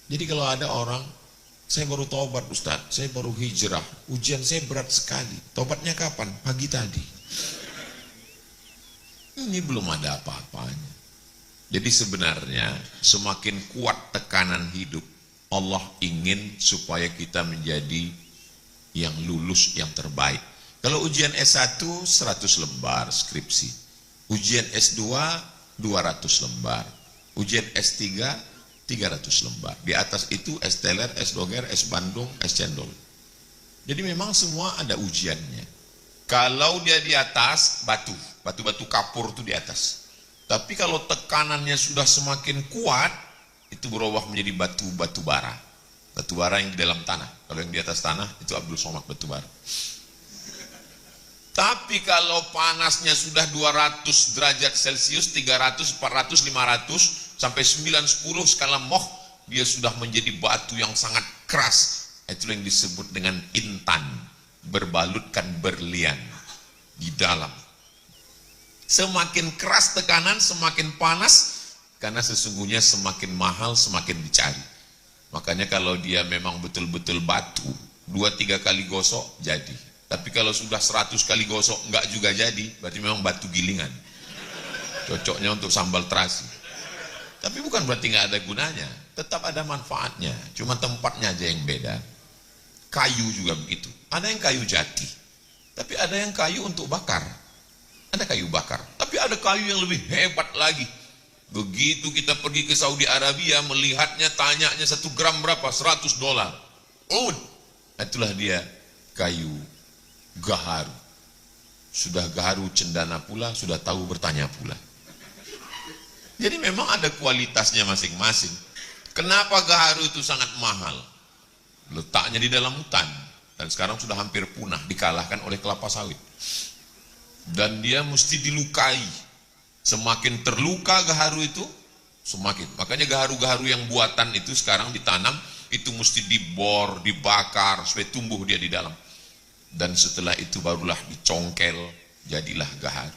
Jadi kalau ada orang, saya baru tobat Ustaz, saya baru hijrah, ujian saya berat sekali. Tobatnya kapan? Pagi tadi. Ini belum ada apa-apanya. Jadi sebenarnya semakin kuat tekanan hidup, Allah ingin supaya kita menjadi yang lulus yang terbaik. Kalau ujian S1 100 lembar skripsi, ujian S2 200 lembar, ujian S3 300 lembar. Di atas itu S teler, S doger, S Bandung, S cendol. Jadi memang semua ada ujiannya. Kalau dia di atas, batu-batu kapur itu di atas. Tapi kalau tekanannya sudah semakin kuat, itu berubah menjadi batu bara. Batu bara yang di dalam tanah. Kalau yang di atas tanah itu Abdul Somad batu bara. Tapi kalau panasnya sudah 200 derajat Celcius, 300, 400, 500 sampai 9, 10 skala Mohs, dia sudah menjadi batu yang sangat keras. Itu yang disebut dengan intan, berbalutkan berlian di dalam. Semakin keras tekanan, semakin panas, karena sesungguhnya semakin mahal, semakin dicari. Makanya kalau dia memang betul-betul batu, 2-3 kali gosok, jadi. Tapi kalau sudah 100 kali gosok, enggak juga jadi, berarti memang batu gilingan. Cocoknya untuk sambal terasi. Tapi bukan berarti enggak ada gunanya, tetap ada manfaatnya, cuma tempatnya aja yang beda. Kayu juga begitu, ada yang kayu jati, tapi ada yang kayu untuk bakar. Ada kayu bakar, tapi ada kayu yang lebih hebat lagi. Begitu kita pergi ke Saudi Arabia, melihatnya, tanyanya 1 gram berapa? $100. Oh, itulah dia kayu gaharu. Sudah gaharu cendana pula, sudah tahu bertanya pula. Jadi memang ada kualitasnya masing-masing. Kenapa gaharu itu sangat mahal? Letaknya di dalam hutan, dan sekarang sudah hampir punah, dikalahkan oleh kelapa sawit. Dan dia mesti dilukai. Semakin terluka gaharu itu, semakin. Makanya gaharu-gaharu yang buatan itu sekarang ditanam, itu mesti dibor, dibakar, supaya tumbuh dia di dalam. Dan setelah itu barulah dicongkel, jadilah gaharu.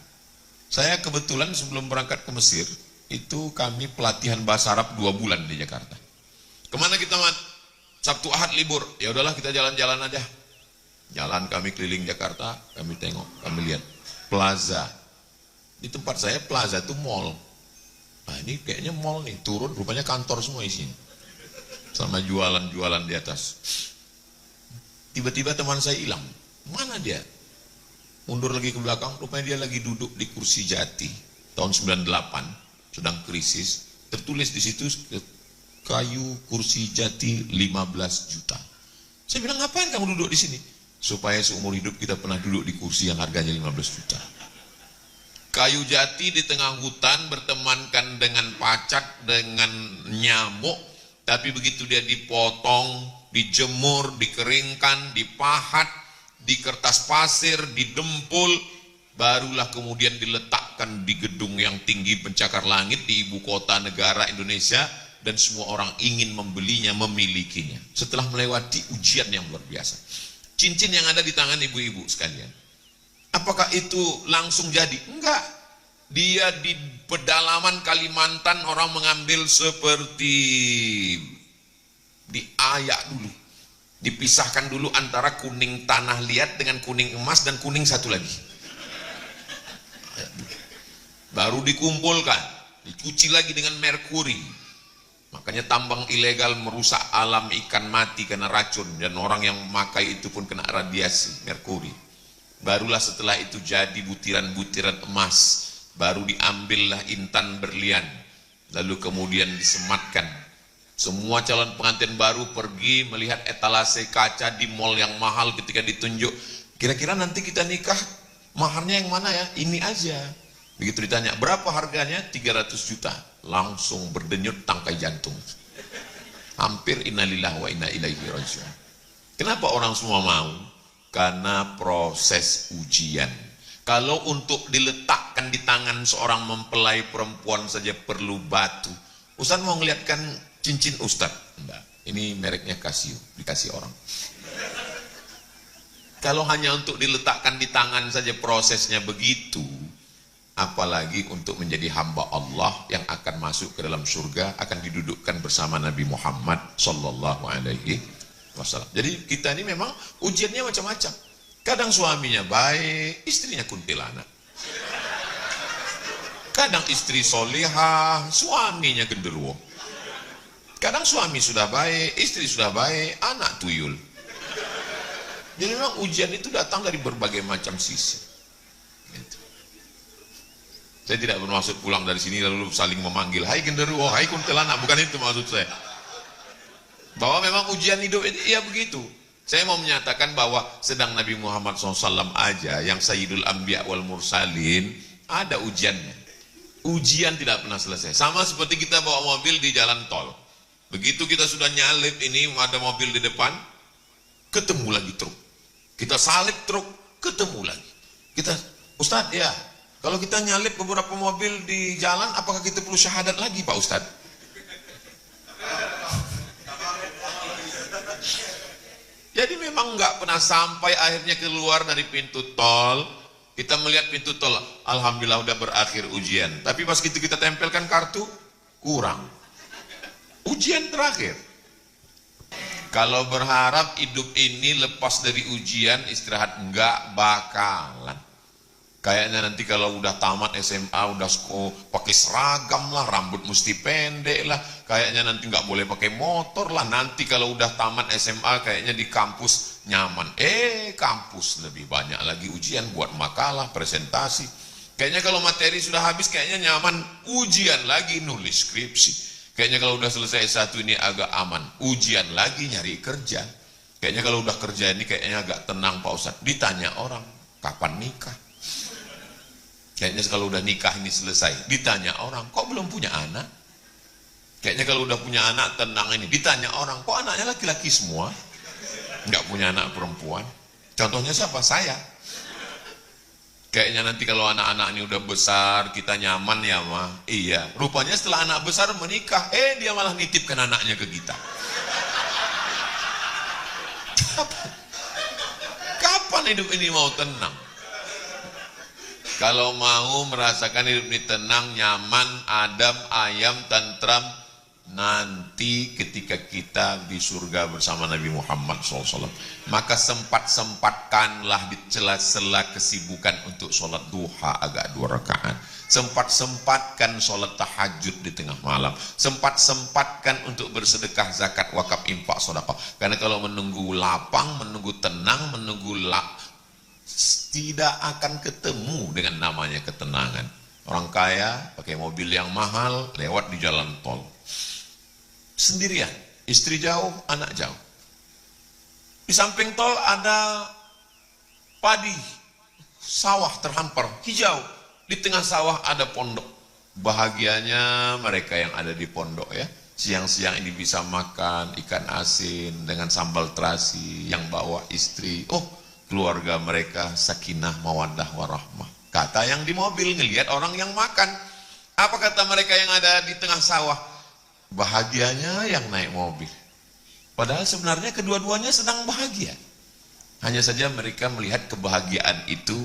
Saya kebetulan sebelum berangkat ke Mesir, itu kami pelatihan bahasa Arab 2 bulan di Jakarta. Kemana kita, Mat? Sabtu Ahad libur. Ya udahlah kita jalan-jalan aja. Jalan kami keliling Jakarta, kami tengok, kami lihat. Plaza. Di tempat saya plaza itu mall. Nah ini kayaknya mall nih, turun rupanya kantor semua isinya. Sama jualan-jualan di atas. Tiba-tiba teman saya hilang. Mana dia? Mundur lagi ke belakang, rupanya dia lagi duduk di kursi jati. Tahun 98, sedang krisis. Tertulis di situ, kayu kursi jati 15 juta. Saya bilang, ngapain kamu duduk di sini? Supaya seumur hidup kita pernah duduk di kursi yang harganya 15 juta. Kayu jati di tengah hutan bertemankan dengan pacak, dengan nyamuk. Tapi begitu dia dipotong, dijemur, dikeringkan, dipahat, di kertas pasir, didempul, barulah kemudian diletakkan di gedung yang tinggi pencakar langit di ibu kota negara Indonesia, dan semua orang ingin membelinya, memilikinya. Setelah melewati ujian yang luar biasa. Cincin yang ada di tangan ibu-ibu sekalian, apakah itu langsung jadi? Enggak. Dia di pedalaman Kalimantan orang mengambil seperti diayak dulu. Dipisahkan dulu antara kuning tanah liat dengan kuning emas dan kuning satu lagi. Baru dikumpulkan, dicuci lagi dengan merkuri. Makanya tambang ilegal merusak alam, ikan mati karena racun, dan orang yang memakai itu pun kena radiasi merkuri. Barulah setelah itu jadi butiran-butiran emas, baru diambillah intan berlian, lalu kemudian disematkan. Semua calon pengantin baru pergi melihat etalase kaca di mall yang mahal, ketika ditunjuk, kira-kira nanti kita nikah maharnya yang mana ya? Ini aja. Begitu ditanya, berapa harganya? 300 juta. Langsung berdenyut tangkai jantung. Hampir innalillahi wa inna ilaihi raji'un. Kenapa orang semua mau? Karena proses ujian. Kalau untuk diletakkan di tangan seorang mempelai perempuan saja perlu batu. Ustaz mau ngeliatkan cincin Ustaz? Enggak. Ini mereknya Casio, dikasih orang. Kalau hanya untuk diletakkan di tangan saja prosesnya begitu, apalagi untuk menjadi hamba Allah yang akan masuk ke dalam surga, akan didudukkan bersama Nabi Muhammad sallallahu alaihi wasallam. Jadi kita ini memang ujiannya macam-macam. Kadang suaminya baik, istrinya kuntilanak. Kadang istri solihah, suaminya genderuwo. Kadang suami sudah baik, istri sudah baik, anak tuyul. Jadi memang ujian itu datang dari berbagai macam sisi. Gitu. Saya tidak bermaksud pulang dari sini lalu saling memanggil, hai genderuwo, hai kuntilanak, bukan itu maksud saya. Bahwa memang ujian hidup itu ya begitu. Saya mau menyatakan bahwa sedang Nabi Muhammad SAW aja, yang Sayyidul Anbiya wal Mursalin, ada ujiannya. Ujian tidak pernah selesai. Sama seperti kita bawa mobil di jalan tol. Begitu kita sudah nyalip ini, ada mobil di depan, ketemu lagi truk. Kita salip truk, ketemu lagi. Kita, Ustadz ya, kalau kita nyalip beberapa mobil di jalan, apakah kita perlu syahadat lagi Pak Ustadz? Jadi memang nggak pernah sampai akhirnya keluar dari pintu tol. Kita melihat pintu tol, alhamdulillah udah berakhir ujian. Tapi pas kita tempelkan kartu, kurang. Ujian terakhir. Kalau berharap hidup ini lepas dari ujian, istirahat, enggak bakalan. Kayaknya nanti kalau udah tamat SMA, udah sekolah, pakai seragam lah, rambut mesti pendek lah. Kayaknya nanti nggak boleh pakai motor lah. Nanti kalau udah tamat SMA, kayaknya di kampus nyaman. Kampus lebih banyak lagi ujian buat makalah, presentasi. Kayaknya kalau materi sudah habis, kayaknya nyaman. Ujian lagi nulis skripsi. Kayaknya kalau udah selesai S1 ini agak aman. Ujian lagi nyari kerja. Kayaknya kalau udah kerja ini kayaknya agak tenang Pak Ustadz. Ditanya orang, kapan nikah? Kayaknya kalau udah nikah ini selesai. Ditanya orang, kok belum punya anak? Kayaknya kalau udah punya anak tenang ini. Ditanya orang, kok anaknya laki-laki semua? Nggak punya anak perempuan. Contohnya siapa? Saya. Kayaknya nanti kalau anak-anak ini udah besar, kita nyaman ya mah. Iya, rupanya setelah anak besar menikah, dia malah nitipkan anaknya ke kita. Kapan hidup ini mau tenang? Kalau mau merasakan hidup ini tenang, nyaman, adem, ayam, tentram, nanti ketika kita di surga bersama Nabi Muhammad SAW, maka sempat-sempatkanlah di sela-sela kesibukan untuk sholat duha agak 2 rakaat. Sempat-sempatkan sholat tahajud di tengah malam. Sempat-sempatkan untuk bersedekah, zakat, wakaf, infak, sedekah. Karena kalau menunggu lapang, menunggu tenang, menunggu tidak akan ketemu dengan namanya ketenangan. Orang kaya pakai mobil yang mahal lewat di jalan tol. Sendirian, istri jauh, anak jauh. Di samping tol ada padi, sawah terhampar, hijau. Di tengah sawah ada pondok. Bahagianya mereka yang ada di pondok ya. Siang-siang ini bisa makan ikan asin dengan sambal terasi yang bawa istri. Keluarga mereka sakinah, mawaddah, warahmah. Kata yang di mobil ngelihat orang yang makan. Apa kata mereka yang ada di tengah sawah? Bahagianya yang naik mobil. Padahal sebenarnya kedua-duanya sedang bahagia. Hanya saja mereka melihat kebahagiaan itu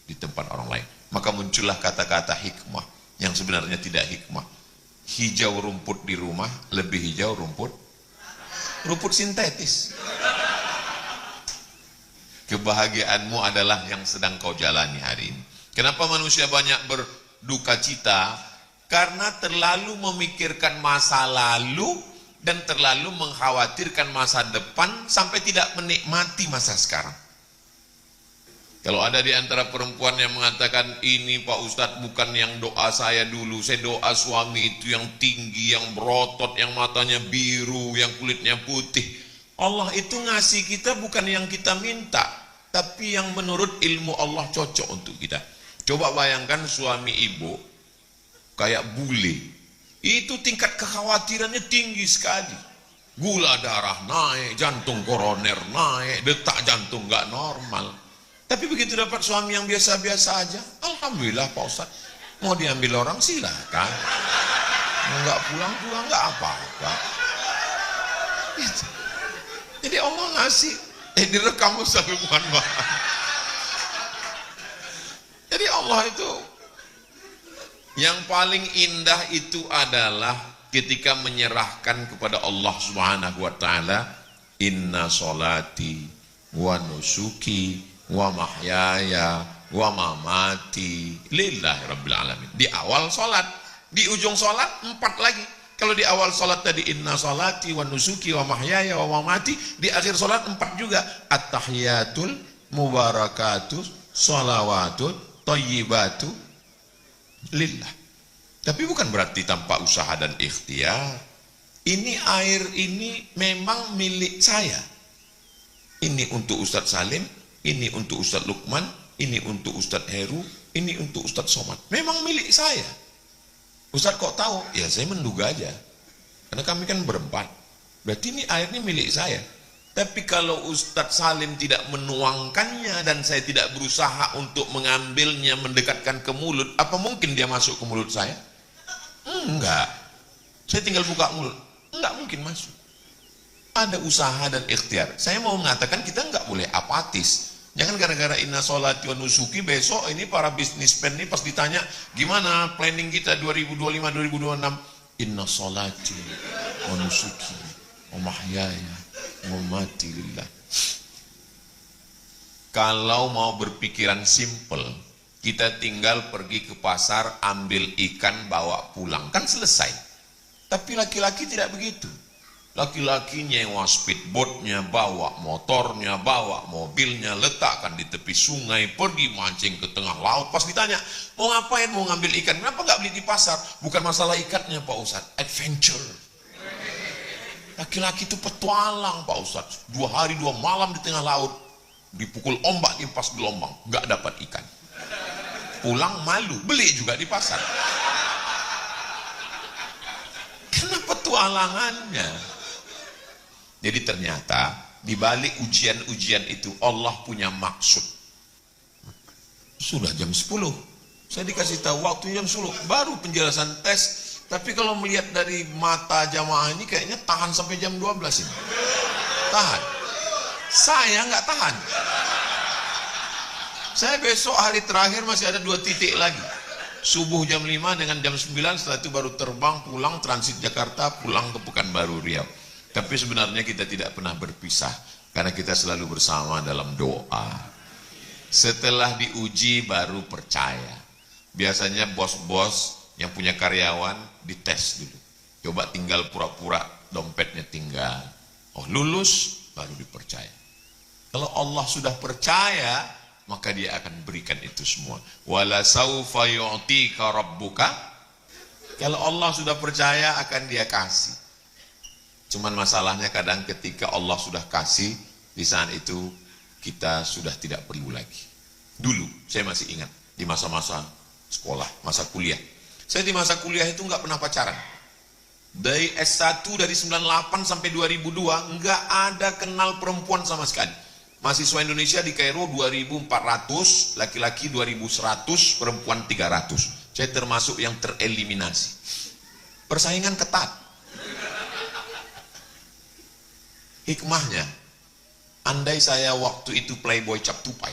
di tempat orang lain. Maka muncullah kata-kata hikmah yang sebenarnya tidak hikmah. Hijau rumput di rumah, lebih hijau rumput sintetis. Kebahagiaanmu adalah yang sedang kau jalani hari ini. Kenapa manusia banyak berduka cita? Karena terlalu memikirkan masa lalu dan terlalu mengkhawatirkan masa depan sampai tidak menikmati masa sekarang. Kalau ada di antara perempuan yang mengatakan, ini Pak Ustadz bukan yang doa saya dulu, saya doa suami itu yang tinggi, yang berotot, yang matanya biru, yang kulitnya putih. Allah itu ngasih kita bukan yang kita minta, tapi yang menurut ilmu Allah cocok untuk kita. Coba bayangkan suami ibu kayak bule, itu tingkat kekhawatirannya tinggi sekali. Gula darah naik, jantung koroner naik, detak jantung nggak normal. Tapi begitu dapat suami yang biasa-biasa aja, alhamdulillah Pak Ustadz, mau diambil orang silakan, mau nggak pulang-pulang nggak apa-apa. Jadi Allah ngasih, direkam Ustadz Lukman. Jadi Allah itu Yang paling indah itu adalah ketika menyerahkan kepada Allah Subhanahu wa taala, inna solati wa nusuki wa mahyaya wa mamati lillahi rabbil alamin. Di awal salat, di ujung salat 4 lagi. Kalau di awal salat tadi inna solati wa nusuki wa mahyaya wa mamati, di akhir salat 4 juga. At-tahiyatul mubarakatus sholawatut thayyibatu lillah. Tapi bukan berarti tanpa usaha dan ikhtiar. Ini air ini memang milik saya. Ini untuk Ustadz Salim, ini untuk Ustadz Lukman, ini untuk Ustadz Heru, ini untuk Ustadz Somad. Memang milik saya. Ustadz kok tahu? Ya saya menduga aja. Karena kami kan berempat. Berarti ini air ini milik saya. Tapi kalau Ustadz Salim tidak menuangkannya dan saya tidak berusaha untuk mengambilnya, mendekatkan ke mulut, apa mungkin dia masuk ke mulut saya? Enggak. Saya tinggal buka mulut. Enggak mungkin masuk. Ada usaha dan ikhtiar. Saya mau mengatakan kita enggak boleh apatis. Jangan gara-gara inna sholati wa nusuki, besok ini para bisnismen ini pas ditanya, gimana planning kita 2025-2026? Inna sholati wa nusuki wa mahyaya wa mamati lillah. Kalau mau berpikiran simple, kita tinggal pergi ke pasar, ambil ikan, bawa pulang. Kan selesai. Tapi laki-laki tidak begitu. Laki-laki nyewa speedboatnya, bawa motornya, bawa mobilnya, letakkan di tepi sungai, pergi mancing ke tengah laut. Pas ditanya, mau ngapain, mau ngambil ikan? Kenapa nggak beli di pasar? Bukan masalah ikannya Pak Ustadz, adventure. Laki-laki itu petualang Pak Ustadz. 2 hari 2 malam di tengah laut, dipukul ombak, dimpas gelombang, nggak dapat ikan. Pulang malu, beli juga di pasar. Karena petualangannya. Jadi ternyata di balik ujian-ujian itu Allah punya maksud. Sudah jam 10. Saya dikasih tahu waktu jam 10. Baru penjelasan tes. Tapi kalau melihat dari mata jamaah ini kayaknya tahan sampai jam 12 ini. Tahan. Saya nggak tahan. Saya besok hari terakhir masih ada 2 titik lagi. Subuh jam 5 dengan jam 9, setelah itu baru terbang pulang transit Jakarta, pulang ke Pekanbaru Riau. Tapi sebenarnya kita tidak pernah berpisah karena kita selalu bersama dalam doa. Setelah diuji baru percaya. Biasanya bos-bos yang punya karyawan dites dulu. Coba tinggal pura-pura dompetnya tinggal. Oh lulus baru dipercaya. Kalau Allah sudah percaya, maka dia akan berikan itu semua. Wala saufa yu'tika rabbuka. Kalau Allah sudah percaya akan dia kasih. Cuman masalahnya kadang ketika Allah sudah kasih, di saat itu kita sudah tidak perlu lagi. Dulu saya masih ingat di masa-masa sekolah, masa kuliah. Saya di masa kuliah itu nggak pernah pacaran. Dari S1 dari 98 sampai 2002 nggak ada kenal perempuan sama sekali. Mahasiswa Indonesia di Kairo 2.400, laki-laki 2.100, perempuan 300. Saya termasuk yang tereliminasi. Persaingan ketat. Hikmahnya, andai saya waktu itu playboy cap tupai,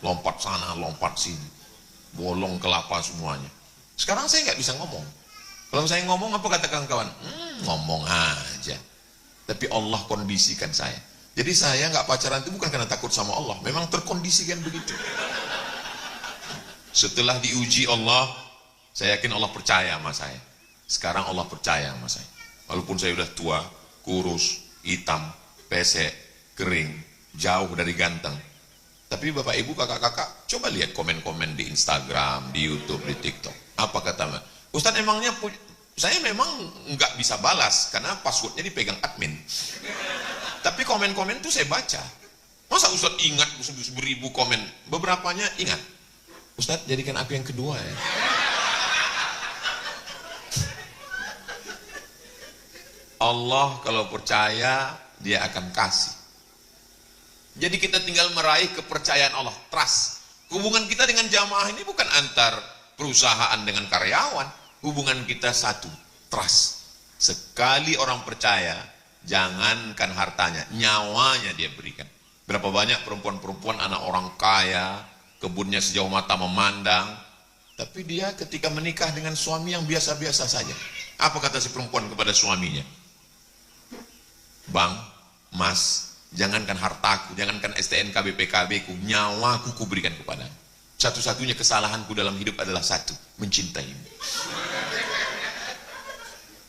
lompat sana, lompat sini, bolong kelapa semuanya. Sekarang saya nggak bisa ngomong. Kalau saya ngomong apa kata kawan-kawan? Ngomong aja. Tapi Allah kondisikan saya. Jadi saya nggak pacaran itu bukan karena takut sama Allah, memang terkondisikan begitu. Setelah diuji Allah, saya yakin Allah percaya sama saya. Sekarang Allah percaya sama saya. Walaupun saya udah tua, kurus, hitam, pesek, kering, jauh dari ganteng. Tapi Bapak Ibu, kakak-kakak, coba lihat komen-komen di Instagram, di YouTube, di TikTok. Apa kata Ustadz? Emangnya saya memang nggak bisa balas karena passwordnya dipegang admin. Tapi komen-komen itu saya baca. Masa Ustadz ingat 1000 komen? Beberapanya ingat. Ustadz jadikan aku yang kedua ya. Allah kalau percaya dia akan kasih. Jadi kita tinggal meraih kepercayaan Allah, trust. Hubungan kita dengan jamaah ini bukan antar perusahaan dengan karyawan. Hubungan kita satu, trust. Sekali orang percaya, jangankan hartanya, nyawanya dia berikan. Berapa banyak perempuan-perempuan anak orang kaya, kebunnya sejauh mata memandang, Tapi dia ketika menikah dengan suami yang biasa-biasa saja. Apa kata si perempuan kepada suaminya? Bang, Mas, jangankan hartaku, jangankan STNK BPKB ku, nyawaku ku berikan kepada. Satu-satunya kesalahanku dalam hidup adalah satu, mencintaimu.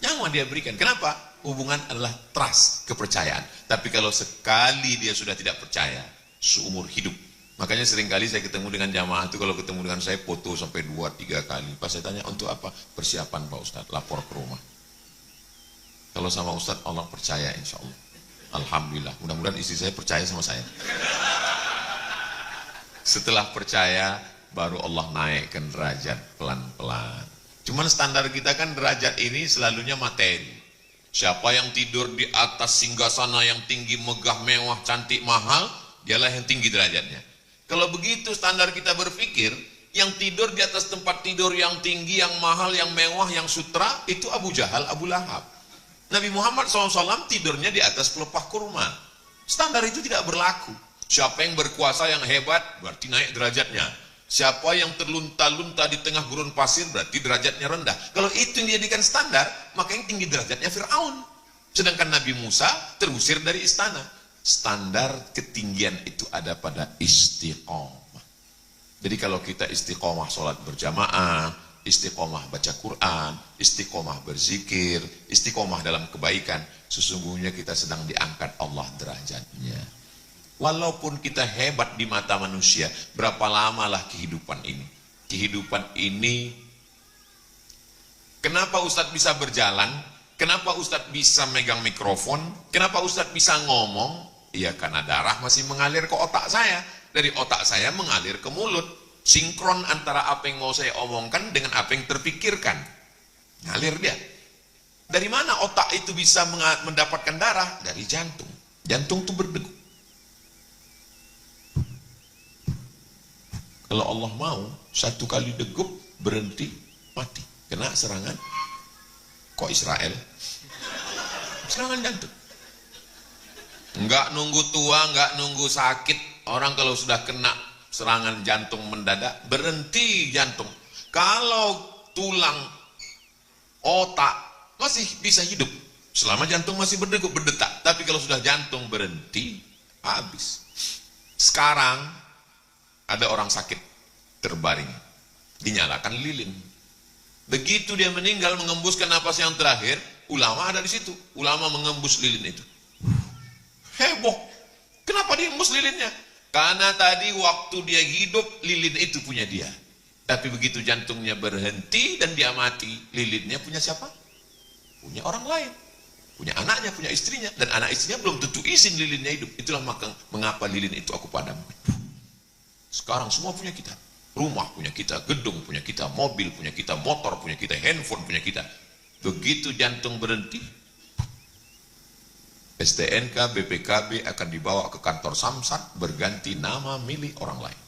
Nyawa dia berikan. Kenapa? Hubungan adalah trust, kepercayaan. Tapi kalau sekali dia sudah tidak percaya, seumur hidup. Makanya seringkali saya ketemu dengan jamaah itu, kalau ketemu dengan saya foto sampai 2-3 kali. Pas saya tanya, untuk apa? Persiapan Pak Ustadz, lapor ke rumah. Kalau sama Ustadz, Allah percaya insya Allah. Alhamdulillah, mudah-mudahan istri saya percaya sama saya. Setelah percaya, baru Allah naikkan derajat pelan-pelan. Cuman standar kita kan derajat ini selalunya materi. Siapa yang tidur di atas singgasana yang tinggi, megah, mewah, cantik, mahal, dialah yang tinggi derajatnya. Kalau begitu standar kita berpikir, yang tidur di atas tempat tidur yang tinggi, yang mahal, yang mewah, yang sutra, itu Abu Jahal, Abu Lahab. Nabi Muhammad SAW tidurnya di atas pelepah kurma. Standar itu tidak berlaku. Siapa yang berkuasa, yang hebat, berarti naik derajatnya. Siapa yang terlunta-lunta di tengah gurun pasir, berarti derajatnya rendah. Kalau itu yang dijadikan standar, maka yang tinggi derajatnya Fir'aun. Sedangkan Nabi Musa terusir dari istana. Standar ketinggian itu ada pada istiqomah. Jadi kalau kita istiqomah sholat berjamaah, istiqomah baca Quran, istiqomah berzikir, istiqomah dalam kebaikan, sesungguhnya kita sedang diangkat Allah derajatnya. Walaupun kita hebat di mata manusia, berapa lamalah kehidupan ini? Kehidupan ini, kenapa Ustadz bisa berjalan? Kenapa Ustadz bisa megang mikrofon? Kenapa Ustadz bisa ngomong? Ya karena darah masih mengalir ke otak saya. Dari otak saya mengalir ke mulut. Sinkron antara apa yang mau saya omongkan dengan apa yang terpikirkan. Ngalir dia. Dari mana otak itu bisa mendapatkan darah? Dari jantung. Jantung itu berdegup. Kalau Allah mau, satu kali degup, berhenti, mati. Kena serangan. Kok Israel? Serangan jantung. Enggak nunggu tua, enggak nunggu sakit. Orang kalau sudah kena serangan jantung mendadak, berhenti jantung. Kalau tulang, otak masih bisa hidup selama jantung masih berdegup, berdetak. Tapi kalau sudah jantung berhenti, habis. Sekarang ada orang sakit terbaring, dinyalakan lilin. Begitu dia meninggal mengembuskan napas yang terakhir, ulama ada di situ. Ulama mengembus lilin itu. Heboh. Kenapa dia embus lilinnya? Karena tadi waktu dia hidup, lilin itu punya dia. Tapi begitu jantungnya berhenti dan dia mati, lilinnya punya siapa? Punya orang lain. Punya anaknya, punya istrinya. Dan anak istrinya belum tentu izin lilinnya hidup. Itulah mengapa lilin itu aku padam. Sekarang semua punya kita. Rumah punya kita, gedung punya kita, mobil punya kita, motor punya kita, handphone punya kita. Begitu jantung berhenti, STNK BPKB akan dibawa ke kantor Samsat berganti nama milik orang lain.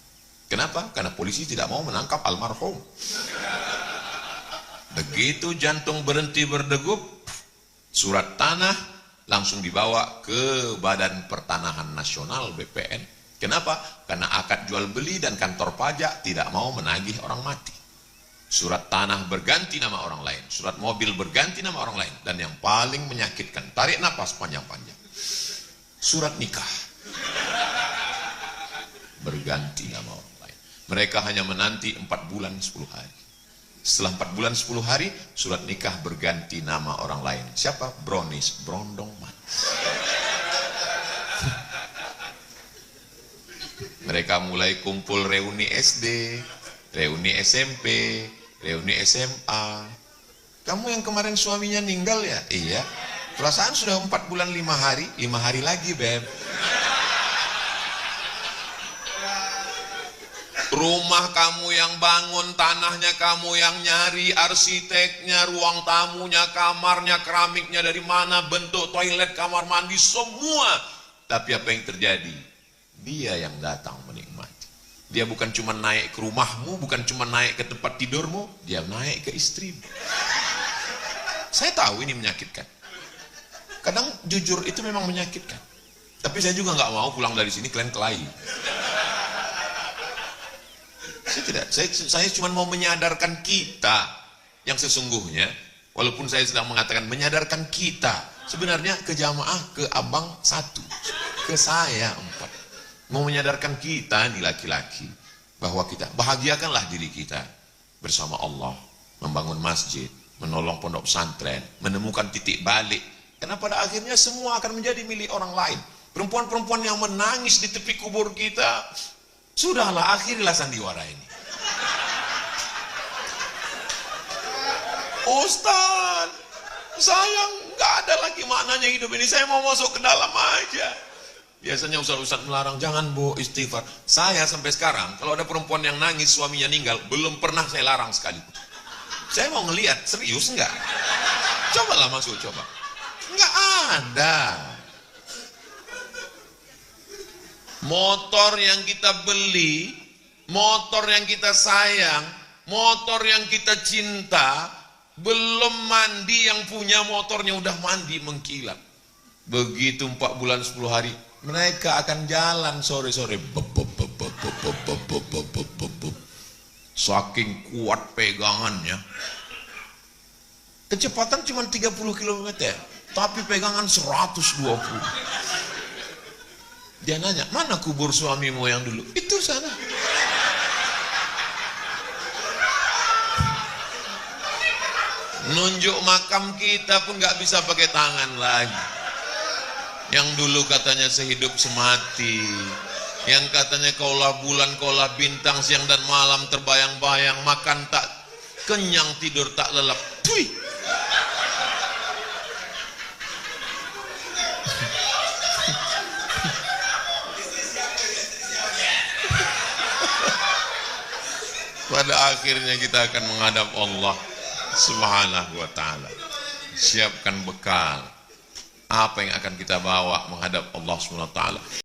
Kenapa? Karena polisi tidak mau menangkap almarhum. Begitu jantung berhenti berdegup, surat tanah langsung dibawa ke Badan Pertanahan Nasional BPN. Kenapa? Karena akad jual beli dan kantor pajak tidak mau menagih orang mati. Surat tanah berganti nama orang lain, surat mobil berganti nama orang lain, dan yang paling menyakitkan, tarik napas panjang-panjang, surat nikah berganti nama orang lain. Mereka hanya menanti 4 bulan 10 hari. Setelah 4 bulan 10 hari, surat nikah berganti nama orang lain. Siapa? Brownies, Brondong Manis. Mereka mulai kumpul reuni SD, reuni SMP, reuni SMA. Kamu yang kemarin suaminya meninggal ya? Iya. Perasaan sudah 4 bulan 5 hari, 5 hari lagi, Beb. Rumah kamu yang bangun, tanahnya kamu yang nyari, arsiteknya, ruang tamunya, kamarnya, keramiknya dari mana, bentuk toilet, kamar mandi, semua. Tapi apa yang terjadi? Dia yang datang menikmati. Dia bukan cuma naik ke rumahmu, bukan cuma naik ke tempat tidurmu, dia naik ke istrimu. Saya tahu ini menyakitkan. Kadang jujur itu memang menyakitkan. Tapi saya juga nggak mau pulang dari sini kalian kelahi. Saya cuma mau menyadarkan kita yang sesungguhnya, walaupun saya sedang mengatakan menyadarkan kita, sebenarnya ke jamaah, ke abang satu, ke saya empat. Mau menyadarkan kita nih laki-laki, bahwa kita bahagiakanlah diri kita bersama Allah, membangun masjid, menolong pondok pesantren, menemukan titik balik. Karena pada akhirnya semua akan menjadi milik orang lain. Perempuan-perempuan yang menangis di tepi kubur kita, sudahlah, akhirilah sandiwara ini. Ustaz, saya nggak ada lagi maknanya hidup ini, saya mau masuk ke dalam aja. Biasanya ustaz-ustaz melarang, jangan bu, istighfar. Saya sampai sekarang, kalau ada perempuan yang nangis suaminya meninggal, belum pernah saya larang sekali. Saya mau ngelihat, serius nggak? Cobalah masuk, coba. Nggak ada. Motor yang kita beli, motor yang kita sayang, motor yang kita cinta, belum mandi yang punya motornya udah mandi mengkilat. Begitu 4 bulan 10 hari, mereka akan jalan sore-sore. Saking kuat pegangannya. Kecepatan cuma 30 km, tapi pegangan 120. Dia nanya, mana kubur suamimu yang dulu? Itu sana. Nunjuk makam kita pun gak bisa pakai tangan lagi. Yang dulu katanya sehidup semati, yang katanya kaulah bulan, kaulah bintang, siang dan malam terbayang-bayang, makan tak kenyang, tidur tak lelap. Tuih. Pada akhirnya kita akan menghadap Allah Subhanahu wa ta'ala. Siapkan bekal. Apa yang akan kita bawa menghadap Allah Subhanahu wa ta'ala.